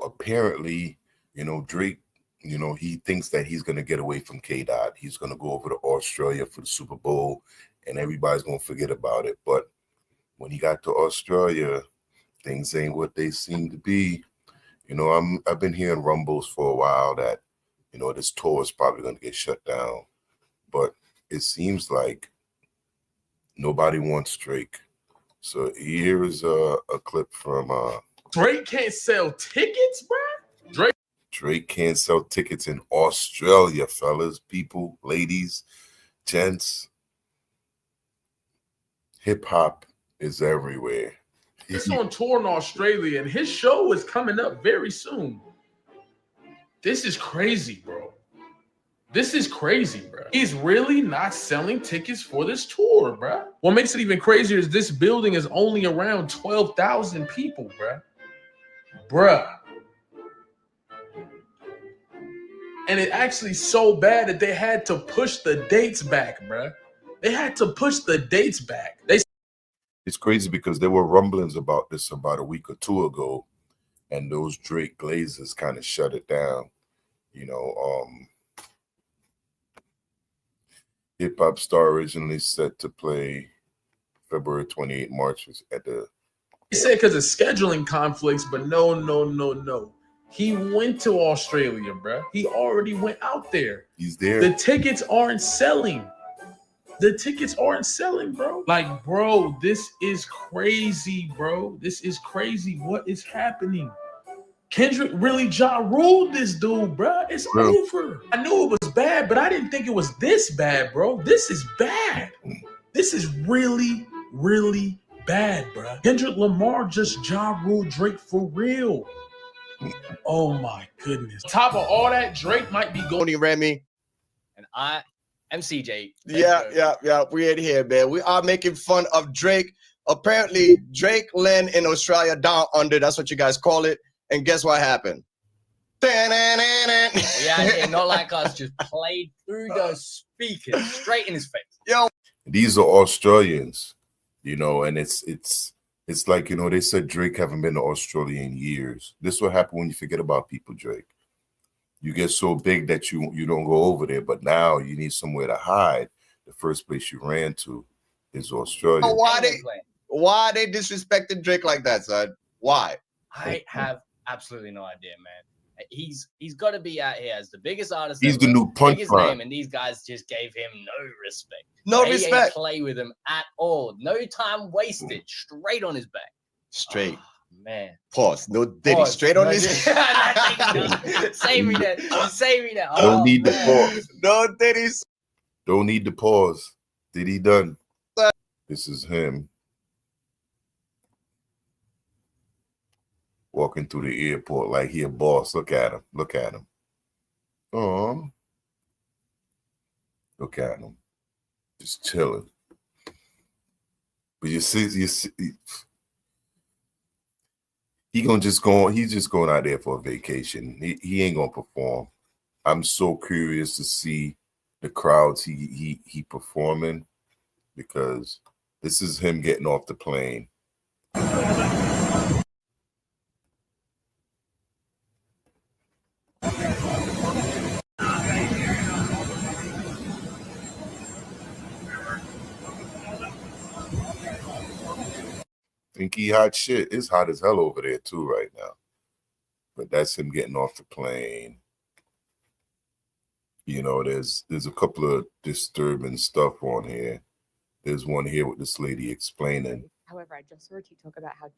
Apparently, Drake, he thinks that he's going to get away from K-Dot. He's going to go over to Australia for the Super Bowl, and everybody's going to forget about it. But when he got to Australia, things ain't what they seem to be. I've been hearing rumbles for a while that, this tour is probably going to get shut down. But it seems like nobody wants Drake. So here is a clip from Drake can't sell tickets, bro. Drake can't sell tickets in Australia, fellas, people, ladies, gents. Hip hop is everywhere. He's on tour in Australia, and his show is coming up very soon. This is crazy, bro. This is crazy, bro. He's really not selling tickets for this tour, bro. What makes it even crazier is this building is only around 12,000 people, bro. Bruh. And it actually so bad that they had to push the dates back, bruh. They had to push the dates back. It's crazy because there were rumblings about this about a week or two ago, and those Drake Glazers kind of shut it down. Hip Hop Star originally set to play February 28th, March was at the. He said because of scheduling conflicts, but no. He went to Australia, bro. He already went out there. He's there. The tickets aren't selling. Bro. Like, bro, this is crazy, bro. This is crazy. What is happening? Kendrick really Ja ruled this dude, bro. It's over. I knew it was bad, but I didn't think it was this bad, bro. This is bad. This is really, really bad, bro. Kendrick Lamar just Ja ruled Drake for real. Oh my goodness. Top of all that, Drake might be going. Remy. And I am CJ. Yeah. We're in here, man. We are making fun of Drake. Apparently, Drake land in Australia down under. That's what you guys call it. And guess what happened? We out here, not like us, just played through those speakers straight in his face. Yo, these are Australians, and it's like, they said Drake haven't been to Australia in years. This is what happened when you forget about people, Drake. You get so big that you don't go over there, but now you need somewhere to hide. The first place you ran to is Australia. Why they disrespecting Drake like that, son? Why? I have absolutely no idea, man. He's got to be out here as the biggest artist. He's the new punch name, and these guys just gave him no respect. No respect. Ain't play with him at all. No time wasted. Straight on his back. Straight. Oh, man. Pause. No Diddy. Pause. Straight on his. Save me that. Save me that. Don't need the pause. No Diddy. Don't need the pause. Diddy done. This is him. Walking through the airport like he a boss. Look at him. Look at him. Oh, look at him. Just chilling. But you see, he's just going out there for a vacation. He ain't gonna perform. I'm so curious to see the crowds he performing, because this is him getting off the plane. Think he hot shit. It's hot as hell over there too right now. But that's him getting off the plane. There's a couple of disturbing stuff on here. There's one here with this lady explaining. However, I just saw a TikTok about how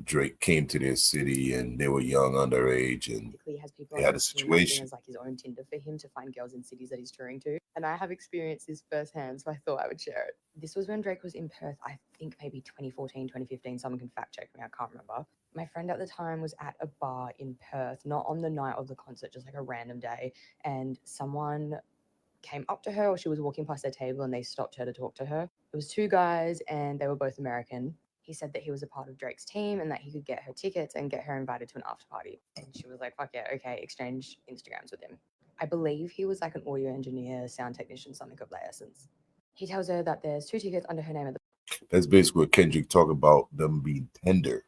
Drake came to their city and they were young, underage, and they had a situation. As like his own Tinder for him to find girls in cities that he's touring to. And I have experienced this firsthand, so I thought I would share it. This was when Drake was in Perth, I think maybe 2014, 2015. Someone can fact check me, I can't remember. My friend at the time was at a bar in Perth, not on the night of the concert, just like a random day. And someone came up to her, or she was walking past their table, and they stopped her to talk to her. It was two guys, and they were both American. He said that he was a part of Drake's team and that he could get her tickets and get her invited to an after party. And she was like, fuck yeah, okay, exchange Instagrams with him. I believe he was like an audio engineer, sound technician, something of that essence. He tells her that there's 2 tickets under her name at the. That's basically what Kendrick talked about, them being tender.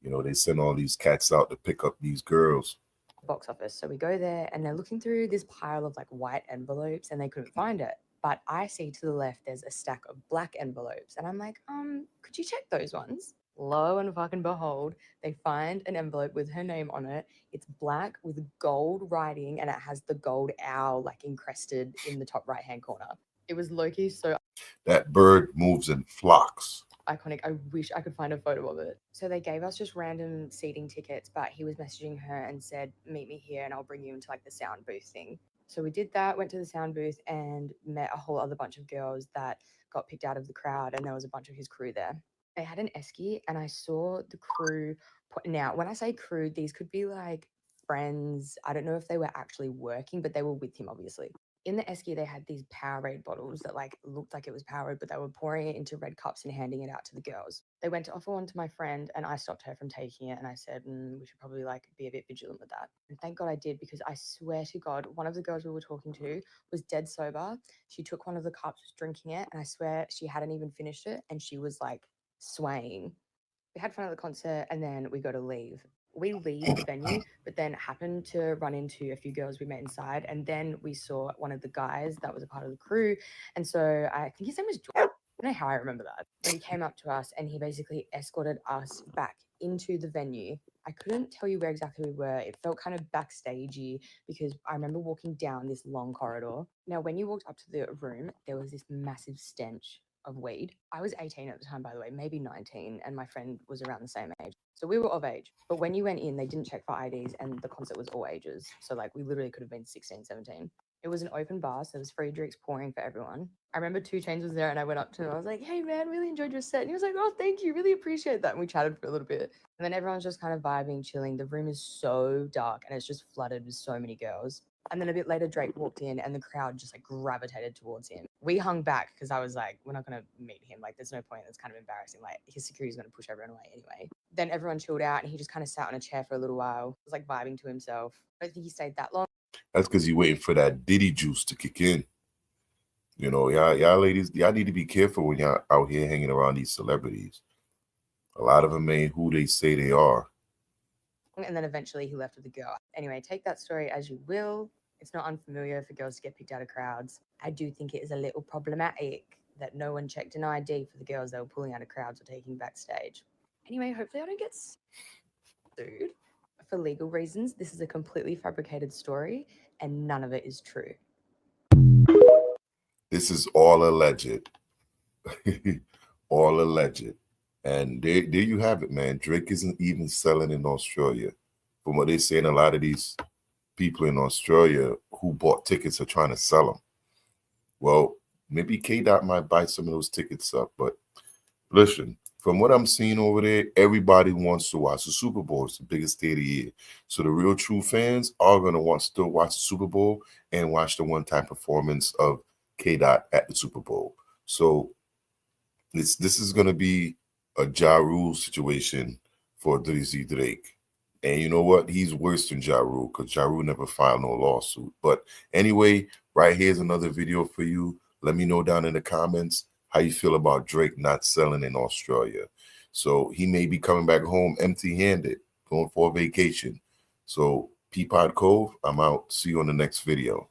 You know, they send all these cats out to pick up these girls. Box office. So we go there and they're looking through this pile of like white envelopes and they couldn't find it. But I see to the left there's a stack of black envelopes and I'm like, could you check those ones? Lo and fucking behold, they find an envelope with her name on it. It's black with gold writing and it has the gold owl like encrusted in the top right hand corner. It was low-key so That bird moves in flocks. Iconic. I wish I could find a photo of it. So they gave us just random seating tickets, but he was messaging her and said, meet me here and I'll bring you into like the sound booth thing. So we did that, went to the sound booth and met a whole other bunch of girls that got picked out of the crowd, and there was a bunch of his crew there. They had an esky and I saw the crew. Now, when I say crew, these could be like friends. I don't know if they were actually working, but they were with him, obviously. In the esky, they had these Powerade bottles that like looked like it was Powerade, but they were pouring it into red cups and handing it out to the girls. They went to offer one to my friend and I stopped her from taking it and I said, we should probably like be a bit vigilant with that. And thank God I did, because I swear to God, one of the girls we were talking to was dead sober. She took one of the cups, was drinking it, and I swear she hadn't even finished it and she was like swaying. We had fun at the concert and then we go to leave. We leave the venue, but then happened to run into a few girls we met inside. And then we saw one of the guys that was a part of the crew. And so I think his name was George. I don't know how I remember that. But he came up to us and he basically escorted us back into the venue. I couldn't tell you where exactly we were. It felt kind of backstagey because I remember walking down this long corridor. Now, when you walked up to the room, there was this massive stench of weed. I was 18 at the time, by the way, maybe 19, and my friend was around the same age. So we were of age. But when you went in, they didn't check for IDs and the concert was all ages. So like we literally could have been 16, 17. It was an open bar, so there was free drinks pouring for everyone. I remember 2 Chainz was there and I went up to him. I was like, hey man, really enjoyed your set. And he was like, oh, thank you. Really appreciate that. And we chatted for a little bit. And then everyone's just kind of vibing, chilling. The room is so dark and it's just flooded with so many girls. And then a bit later, Drake walked in and the crowd just like gravitated towards him. We hung back because I was like, we're not going to meet him. Like, there's no point. That's kind of embarrassing. Like, his security's going to push everyone away anyway. Then everyone chilled out and he just kind of sat on a chair for a little while. He was like vibing to himself. I don't think he stayed that long. That's because he's waiting for that Diddy juice to kick in. You know, y'all ladies, y'all need to be careful when y'all out here hanging around these celebrities. A lot of them ain't who they say they are. And then eventually he left with a girl. Anyway, take that story as you will. It's not unfamiliar for girls to get picked out of crowds. I do think it is a little problematic that no one checked an ID for the girls that were pulling out of crowds or taking backstage. Anyway, hopefully I don't get sued. For legal reasons, this is a completely fabricated story and none of it is true. This is all alleged. All alleged. And there you have it, man. Drake isn't even selling in Australia. From what they're saying, a lot of these people in Australia who bought tickets are trying to sell them. Well, maybe K-Dot might buy some of those tickets up. But listen, from what I'm seeing over there, everybody wants to watch the Super Bowl. It's the biggest day of the year. So the real true fans are going to want to still watch the Super Bowl and watch the one-time performance of K-Dot at the Super Bowl. So this is going to be a Ja Rule situation for Drizzy Drake. And you know what? He's worse than Ja Rule because Ja Rule never filed no lawsuit. But anyway, right here's another video for you. Let me know down in the comments how you feel about Drake not selling in Australia. So he may be coming back home empty-handed, going for a vacation. So Peapod Cove, I'm out. See you on the next video.